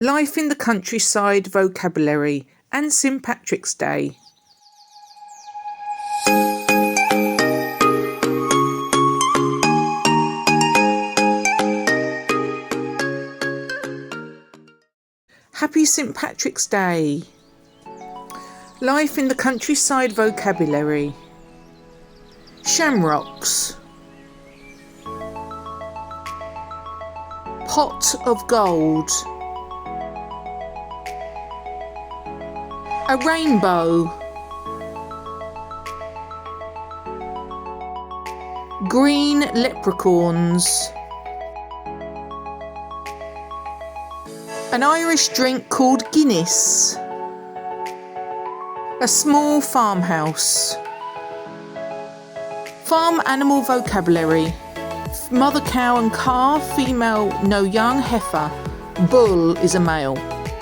Life in the countryside vocabulary and St Patrick's Day. Happy St Patrick's Day. Life in the countryside vocabulary. Shamrocks. Pot of gold. A rainbow. Green leprechauns. An Irish drink called Guinness. A small farmhouse. Farm animal vocabulary. Mother cow and calf, female no young, heifer. Bull is a male.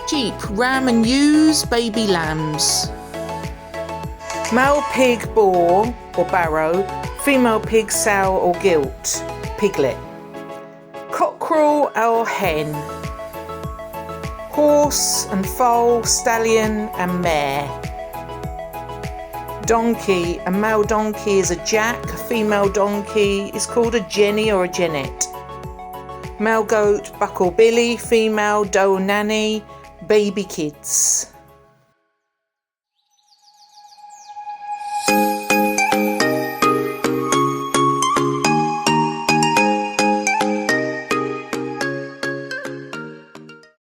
Sheep, ram and ewes, baby lambs. Male pig, boar or barrow. Female pig, sow or gilt, piglet. Cockerel or hen. Horse and foal, stallion and mare. Donkey, a male donkey is a jack, a female donkey is called a jenny or a jennet. Male goat, buck or billy, female doe or nanny, baby kids.